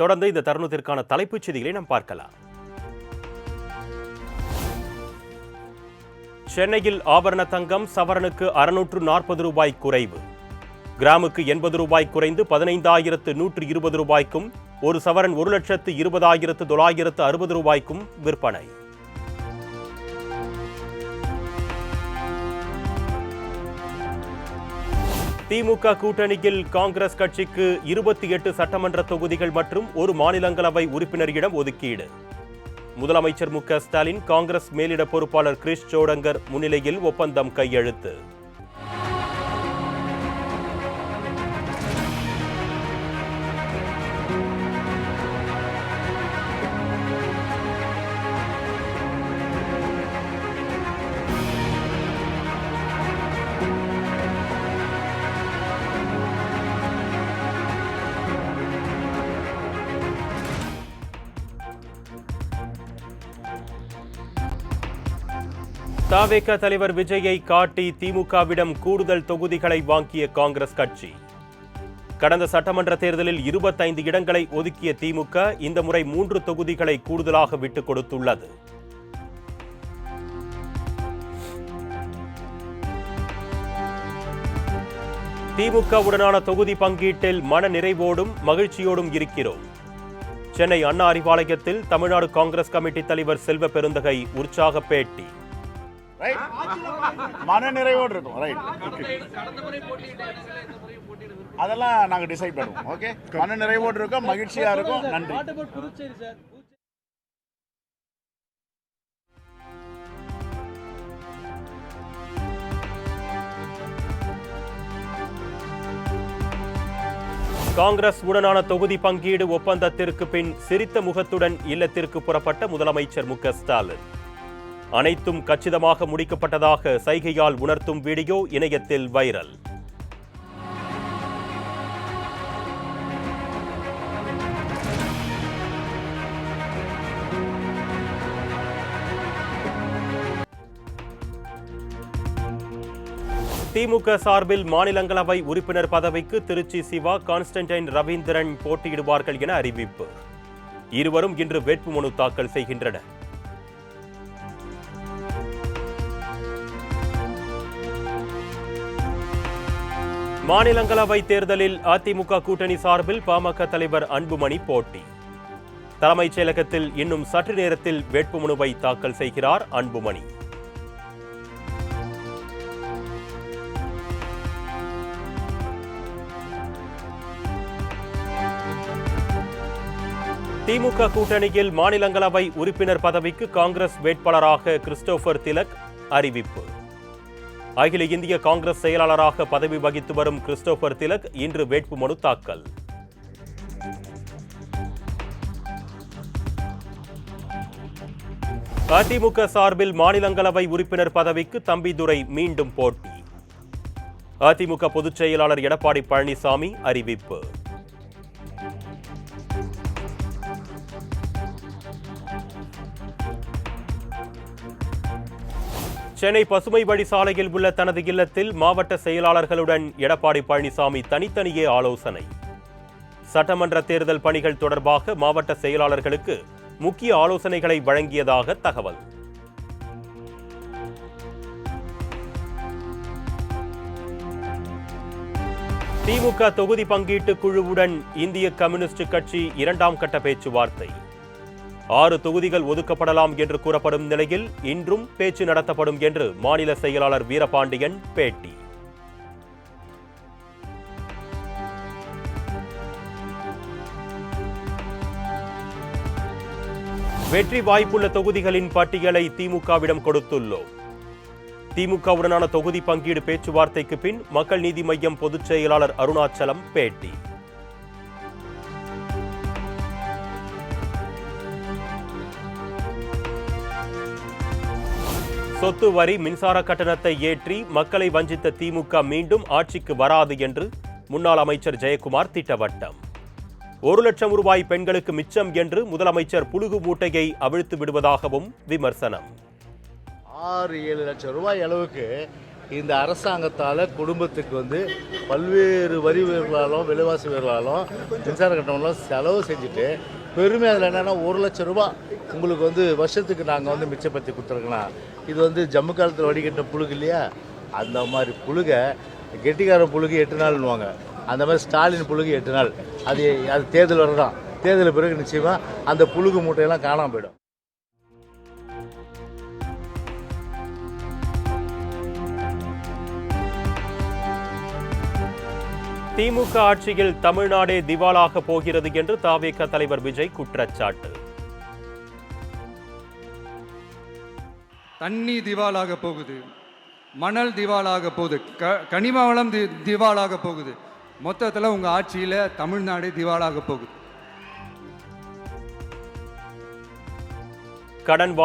தொடர்ந்து இந்த தருணத்திற்கான தலைப்புச் செய்திகளை நாம் பார்க்கலாம். சென்னையில் ஆபரண தங்கம் சவரனுக்கு 640 ரூபாய் குறைவு. கிராமுக்கு 80 ரூபாய் குறைந்து 15,120 ரூபாய்க்கும், ஒரு சவரன் 1,20,960 ரூபாய்க்கும் விற்பனை. திமுக கூட்டணியில் காங்கிரஸ் கட்சிக்கு 28 சட்டமன்ற தொகுதிகள் மற்றும் ஒரு மாநிலங்களவை உறுப்பினர் இடம் ஒதுக்கீடு. முதலமைச்சர் மு.க.ஸ்டாலின் காங்கிரஸ் மேலிட பொறுப்பாளர் கிரிஷ் சோடங்கர் முன்னிலையில் ஒப்பந்தம் கையெழுத்து. தவேக தலைவர் விஜயை காட்டி திமுகவிடம் கூடுதல் தொகுதிகளை வாங்கிய காங்கிரஸ் கட்சி. கடந்த சட்டமன்ற தேர்தலில் 25 இடங்களை ஒதுக்கிய திமுக இந்த முறை 3 தொகுதிகளை கூடுதலாக விட்டுக் கொடுத்துள்ளது. திமுகவுடனான தொகுதி பங்கீட்டில் மன நிறைவோடும் மகிழ்ச்சியோடும் இருக்கிறோம். சென்னை அண்ணா அறிவாலயத்தில் தமிழ்நாடு காங்கிரஸ் கமிட்டி தலைவர் செல்வ பெருந்தகை உற்சாக பேட்டி. மன நிறைவோடு இருக்கும். அதெல்லாம் நாங்க டிசைட் பண்ணுவோம். ஓகே, மன நிறைவோடு இருக்கும், மகிழ்ச்சியா இருக்கும். நன்றி. காங்கிரஸ் உடனான தொகுதி பங்கீடு ஒப்பந்தத்திற்கு பின் சிரித்த முகத்துடன் இல்லத்திற்கு புறப்பட்ட முதலமைச்சர் மு.க.ஸ்டாலின். அனைத்தும் கச்சிதமாக முடிக்கப்பட்டதாக சைகையால் உணர்த்தும் வீடியோ இணையத்தில் வைரல். திமுக சார்பில் மாநிலங்களவை உறுப்பினர் பதவிக்கு திருச்சி சிவா, கான்ஸ்டன்டைன் ரவீந்திரன் போட்டியிடுவார்கள் என அறிவிப்பு. இருவரும் இன்று வேட்புமனு தாக்கல் செய்கின்றனர். மாநிலங்களவை தேர்தலில் அதிமுக கூட்டணி சார்பில் பாமக தலைவர் அன்புமணி போட்டி. தலைமைச் செயலகத்தில் இன்னும் சற்று நேரத்தில் வேட்புமனுவை தாக்கல் செய்கிறார் அன்புமணி. திமுக கூட்டணியில் மாநிலங்களவை உறுப்பினர் பதவிக்கு காங்கிரஸ் வேட்பாளராக கிறிஸ்டோபர் திலக் அறிவிப்பு. அகில இந்திய காங்கிரஸ் செயலாளராக பதவி வகித்து வரும் கிறிஸ்டோபர் திலக் இன்று வேட்புமனு தாக்கல். அதிமுக சார்பில் மாநிலங்களவை உறுப்பினர் பதவிக்கு தம்பிதுரை மீண்டும் போட்டி. அதிமுக பொதுச் செயலாளர் எடப்பாடி பழனிசாமி அறிவிப்பு. சென்னை பசுமை வழி சாலையில் உள்ள தனது இல்லத்தில் மாவட்ட செயலாளர்களுடன் எடப்பாடி பழனிசாமி தனித்தனியே ஆலோசனை. சட்டமன்ற தேர்தல் பணிகள் தொடர்பாக மாவட்ட செயலாளர்களுக்கு முக்கிய ஆலோசனைகளை வழங்கியதாக தகவல். திமுக தொகுதி பங்கீட்டு குழுவுடன் இந்திய கம்யூனிஸ்ட் கட்சி 2ஆம் கட்ட பேச்சுவார்த்தை. 6 தொகுதிகள் ஒதுக்கப்படலாம் என்று கூறப்படும் நிலையில் இன்றும் பேச்சு நடத்தப்படும் என்று மாநில செயலாளர் வீரபாண்டியன் பேட்டி. வெற்றி வாய்ப்புள்ள தொகுதிகளின் பட்டியலை திமுகவிடம் கொடுத்துள்ளோம். திமுகவுடனான தொகுதி பங்கீடு பேச்சுவார்த்தைக்கு பின் மக்கள் நீதி மய்யம் பொதுச் செயலாளர் அருணாச்சலம் பேட்டி. சொத்து வரி, மின்சார கட்டணத்தை ஏற்றி மக்களை வஞ்சித்த திமுக மீண்டும் ஆட்சிக்கு வராது என்று முன்னாள் அமைச்சர் ஜெயக்குமார் திட்டவட்டம். 1 லட்சம் ரூபாய் பெண்களுக்கு மிச்சம் என்று முதலமைச்சர் புழுகு மூட்டையை அவிழ்த்து விடுவதாகவும் விமர்சனம். 6-7 லட்சம் ரூபாய் அளவுக்கு இந்த அரசாங்கத்தால் குடும்பத்துக்கு வந்து பல்வேறு வரி உயர்வாலும் விலைவாசி உயர்வாலும் மின்சார கட்டணம்லாம் செலவு செஞ்சுட்டு பெருமை அதில் என்னென்னா 1 லட்சம் ரூபாய் உங்களுக்கு வந்து வருஷத்துக்கு நாங்கள் வந்து மிச்சப்படுத்தி கொடுத்துருக்கலாம். இது வந்து ஜம்மு காலத்தில் வடிகட்ட புழுகு இல்லையா, அந்த மாதிரி புழுகை கெட்டிக்காரன் புழுகு 8 நாள்னுவாங்க, அந்த மாதிரி ஸ்டாலின் புழுகு 8 நாள். அது தேர்தல் வரதான், தேர்தல் பிறகு நிச்சயமாக அந்த புழுகு மூட்டையெல்லாம் காணாமல் போயிடும். திமுக ஆட்சியில் தமிழ்நாடே திவாலாக போகிறது என்று தவேக தலைவர் விஜய் குற்றச்சாட்டு. தண்ணி திவாலாக போகுது, மணல் திவாலாக போகுது, கனிம வளம் திவாலாக போகுது. மொத்தத்தில் உங்க ஆட்சியில தமிழ்நாடே திவாலாக போகுது. கடன்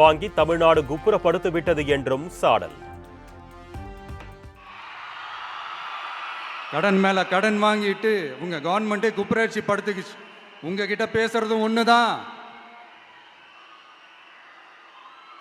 வாங்கி தமிழ்நாடு குப்புறப்படுத்தி விட்டது என்றும் சாடல். கடன் மேல கடன் வாங்கிட்டு உங்க கவர்மெண்டே குப்புரட்சி படுத்துக்குச்சு. உங்ககிட்ட பேசுறதும் ஒண்ணுதான்.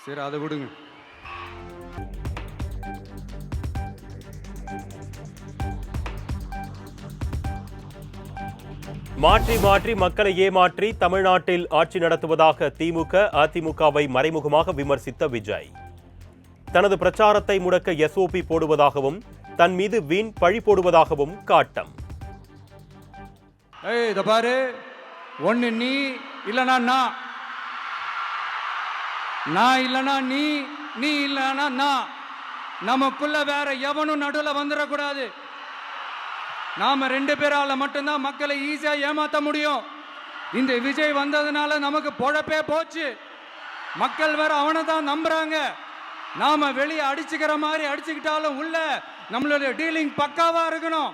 சரி, அதை விடுங்க. மாற்றி மக்களை ஏமாற்றி தமிழ்நாட்டில் ஆட்சி நடத்துவதாக திமுக அதிமுகவை மறைமுகமாக விமர்சித்த விஜய், தனது பிரச்சாரத்தை முடக்க எஸ்ஓபி போடுவதாகவும் தன் மீது வீண் பழி போடுவதாகவும் காட்டம். இத பாரு, ஒன்னு நீ இல்லனா நான் இல்லனா நீ இல்லனா நான். நமக்குள்ள வேற எவனும் நடுவில் வந்துடக்கூடாது. நாம 2 பேரால மட்டும்தான் மக்களை ஈஸியா ஏமாத்த முடியும். இந்த விஜய் வந்ததுனால நமக்கு பொழப்பே போச்சு. மக்கள் வேற அவனை தான் நம்புறாங்க. நாம வெளியே அடிச்சுக்கிற மாதிரி அடிச்சுக்கிட்டாலும் உள்ள நம்மளுடைய டீலிங் பக்காவா இருக்கணும்.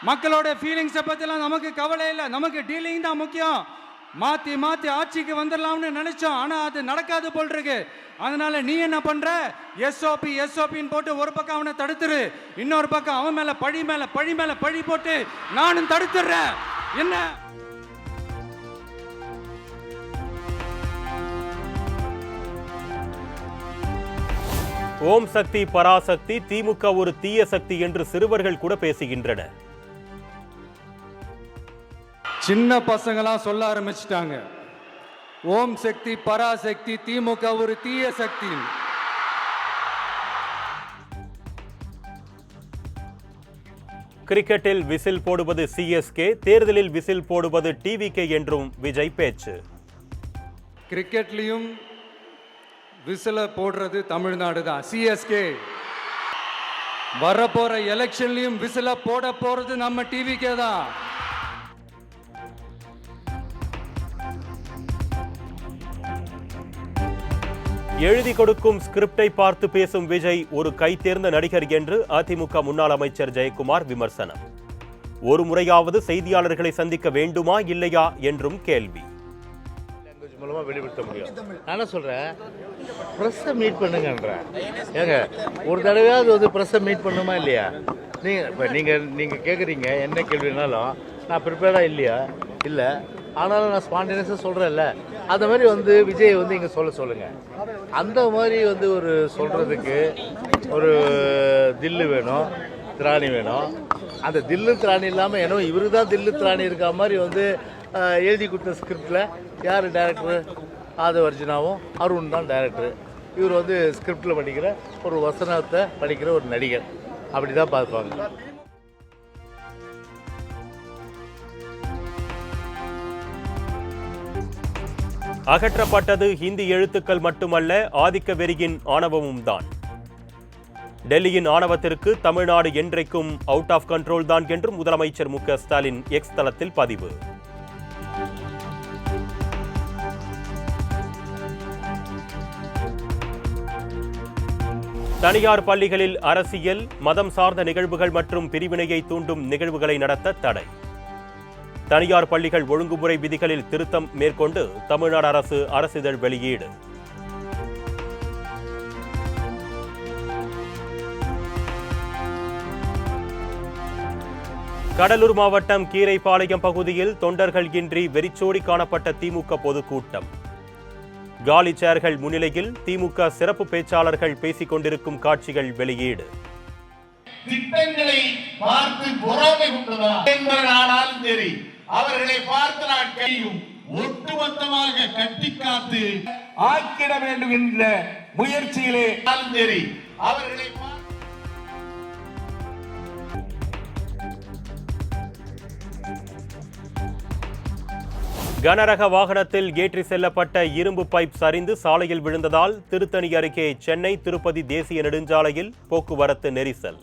மக்களோட ஃபீலிங்ஸை பத்திலாம் நமக்கு கவலை இல்லை, நமக்கு டீலிங் தான் முக்கியம். மாத்தி ஆட்சிக்கு வந்துடலாம்னு நினைச்சோம், ஆனா அது நடக்காது போல் இருக்கு. அதனால நீ என்ன பண்ற, எஸ்ஓபின்னு போட்டு ஒரு பக்கம் அவனை தடுத்துரு, இன்னொரு பக்கம் அவன் மேல பழி போட்டு நானும் தடுத்துடுறேன். என்ன ஓம் சக்தி பராசக்தி, திமுக ஒரு தீய சக்தி என்று சிறுவர்கள் கூட பேசுகின்றனர். சின்ன பசங்களாம் சொல்ல ஆரம்பிச்சிட்டாங்க, ஓம் சக்தி பராசக்தி, திமுக ஒரு தீய சக்தி. கிரிக்கெட்டில் விசில் போடுவது சிஎஸ்கே, தேர்தலில் விசில் போடுவது டிவிகே என்றும் விஜய் பேச்சு. கிரிக்கெட்லயும் விசில போடுறது தமிழ்நாடு தான், சிஎஸ்கே. வரப்போற எலெக்ஷன்லயும் விசில போட போறது நம்ம டிவிகே தான். எழுதி கொடுக்கும் ஸ்கிரிப்டை பார்த்து பேசும் விஜய் ஒரு கை தேர்ந்த நடிகர் என்று அதிமுக முன்னாள் அமைச்சர் ஜெயக்குமார் விமர்சனம். ஒரு முறையாவது செய்தியாளர்களை சந்திக்க வேண்டுமா இல்லையா என்றும் கேள்வி. மூலமா வெளிப்படுத்த முடியும். நான் என்ன சொல்றேன், பிரஸ்ஸை மீட் பண்ணுங்கன்றேன். ஏங்க, ஒரு தடவையாவது வந்து பிரஸ்ஸை மீட் பண்ணுமா இல்லையா? நீங்க கேட்குறீங்க என்ன கேள்வினாலும் நான் ப்ரிப்பேர்டாக இல்லையா? இல்லை, ஆனாலும் நான் ஸ்பான்டேனியஸாக சொல்கிறேன்ல. அந்த மாதிரி வந்து விஜய் வந்து இங்கே சொல்லுங்கள். அந்த மாதிரி வந்து ஒரு சொல்கிறதுக்கு ஒரு தில்லு வேணும், திராணி வேணும். அந்த தில்லு திராணி இல்லாமல் ஏன்னோ இவருக்கு தான் தில்லு திராணி இருக்க மாதிரி வந்து எழுதி கொடுத்த ஸ்கிரிப்டில் யார் டைரக்டர்? ஆதவர்ஜுனாவும் அருண் தான் டைரக்டர். இவர் வந்து ஸ்கிரிப்டில் படிக்கிற ஒரு வசனத்தை படிக்கிற ஒரு நடிகர், அப்படி தான் பார்ப்பாங்க. அகற்றப்பட்டது ஹிந்தி எழுத்துக்கள் மட்டுமல்ல, ஆதிக்க வெறியின் ஆணவமும் தான். டெல்லியின் ஆணவத்திற்கு தமிழ்நாடு என்றைக்கும் அவுட் ஆஃப் கண்ட்ரோல் தான் என்று முதலமைச்சர் மு க ஸ்டாலின் எக்ஸ் தளத்தில் பதிவு. தனியார் பள்ளிகளில் அரசியல், மதம் சார்ந்த நிகழ்வுகள் மற்றும் பிரிவினையை தூண்டும் நிகழ்வுகளை நடத்த தடை. தனியார் பள்ளிகள் ஒழுங்குமுறை விதிகளில் திருத்தம் மேற்கொண்டு தமிழ்நாடு அரசு அரசிதழ் வெளியீடு. கடலூர் மாவட்டம் கீரைப்பாளையம் பகுதியில் தொண்டர்கள் இன்றி வெறிச்சோடி காணப்பட்ட திமுக பொதுக்கூட்டம். காலி சேர்கள் முன்னிலையில் திமுக சிறப்பு பேச்சாளர்கள் பேசிக் கொண்டிருக்கும் காட்சிகள் வெளியீடு. திட்டங்களை பார்த்து பொறாமை கொண்டதா என்பவர்களானாலும் சரி, அவர்களை பார்த்து நான் கையும் ஒட்டுமொத்தமாக கட்டி காத்து ஆக்கிட வேண்டும் என்ற முயற்சியிலே சரி அவர்களை கனரக வாகனத்தில் ஏற்றி செல்லப்பட்ட இரும்பு பைப் சரிந்து சாலையில் விழுந்ததால் திருத்தணி அருகே சென்னை திருப்பதி தேசிய நெடுஞ்சாலையில் போக்குவரத்து நெரிசல்.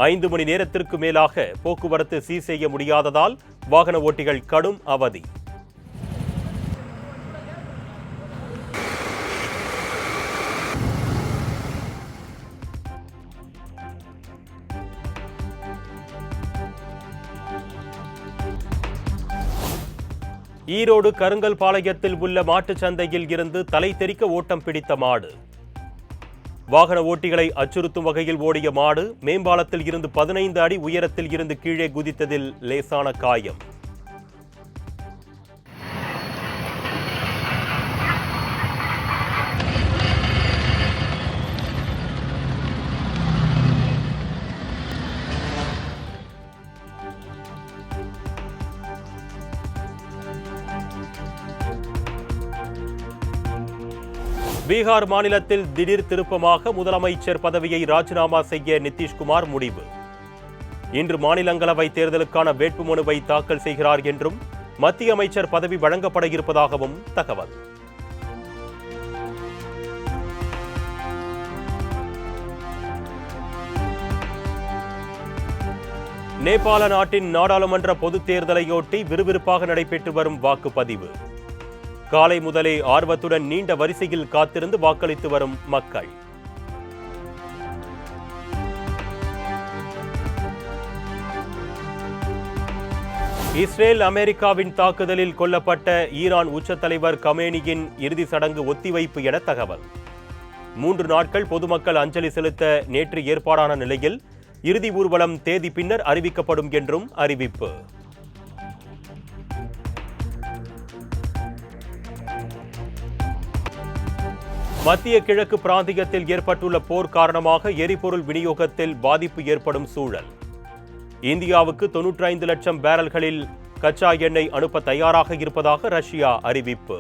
5 மணி நேரத்திற்கு மேலாக போக்குவரத்து சீர் செய்ய முடியாததால் வாகன ஓட்டிகள் கடும் அவதி. ஈரோடு கருங்கல் பாளையத்தில் உள்ள மாட்டுச் சந்தையில் இருந்து தலை தெறிக்க ஓட்டம் பிடித்த மாடு. வாகன ஓட்டிகளை அச்சுறுத்தும் வகையில் ஓடிய மாடு மேம்பாலத்தில் இருந்து 15 அடி உயரத்தில் இருந்து கீழே குதித்ததில் லேசான காயம். பீகார் மாநிலத்தில் திடீர் திருப்பமாக முதலமைச்சர் பதவியை ராஜினாமா செய்ய நிதிஷ்குமார் முடிவு. இன்று மாநிலங்களவை தேர்தலுக்கான வேட்புமனுவை தாக்கல் செய்கிறார் என்றும் மத்திய அமைச்சர் பதவி வழங்கப்பட இருப்பதாகவும் தகவல். நேபாள நாட்டின் நாடாளுமன்ற பொதுத் தேர்தலையொட்டி விறுவிறுப்பாக நடைபெற்று வரும் வாக்குப்பதிவு. காலை முதலே ஆர்வத்துடன் நீண்ட வரிசையில் காத்திருந்து வாக்களித்து வரும் மக்கள். இஸ்ரேல் அமெரிக்காவின் தாக்குதலில் கொல்லப்பட்ட ஈரான் உச்ச தலைவர் கமேனியின் இறுதி சடங்கு ஒத்திவைப்பு என தகவல். 3 நாட்கள் பொதுமக்கள் அஞ்சலி செலுத்த நேற்று ஏற்பாடான நிலையில் இறுதி ஊர்வலம் தேதி பின்னர் அறிவிக்கப்படும் என்றும் அறிவிப்பு. மத்திய கிழக்கு பிராந்தியத்தில் ஏற்பட்டுள்ள போர் காரணமாக எரிபொருள் விநியோகத்தில் பாதிப்பு ஏற்படும் சூழல். இந்தியாவுக்கு 95 லட்சம் பேரல்களில் கச்சா எண்ணெய் அனுப்ப தயாராக இருப்பதாக ரஷ்யா அறிவிப்பு.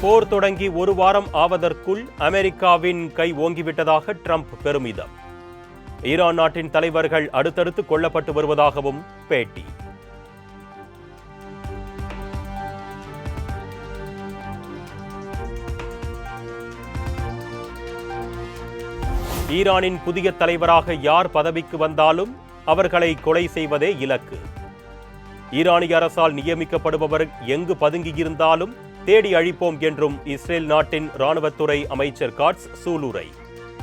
போர் தொடங்கி 1 வாரம் ஆவதற்குள் அமெரிக்காவின் கை ஓங்கிவிட்டதாக ட்ரம்ப் பெருமிதம். ஈரான் நாட்டின் தலைவர்கள் அடுத்தடுத்து கொல்லப்பட்டு வருவதாகவும் பேட்டி. ஈரானின் புதிய தலைவராக யார் பதவிக்கு வந்தாலும் அவர்களை கொலை செய்வதே இலக்கு. ஈரானிய அரசால் நியமிக்கப்படுபவர் எங்கு பதுங்கியிருந்தாலும் தேடி அழிப்போம் என்றும் இஸ்ரேல் நாட்டின் இராணுவத்துறை அமைச்சர் காட்ஸ் சூளுரை.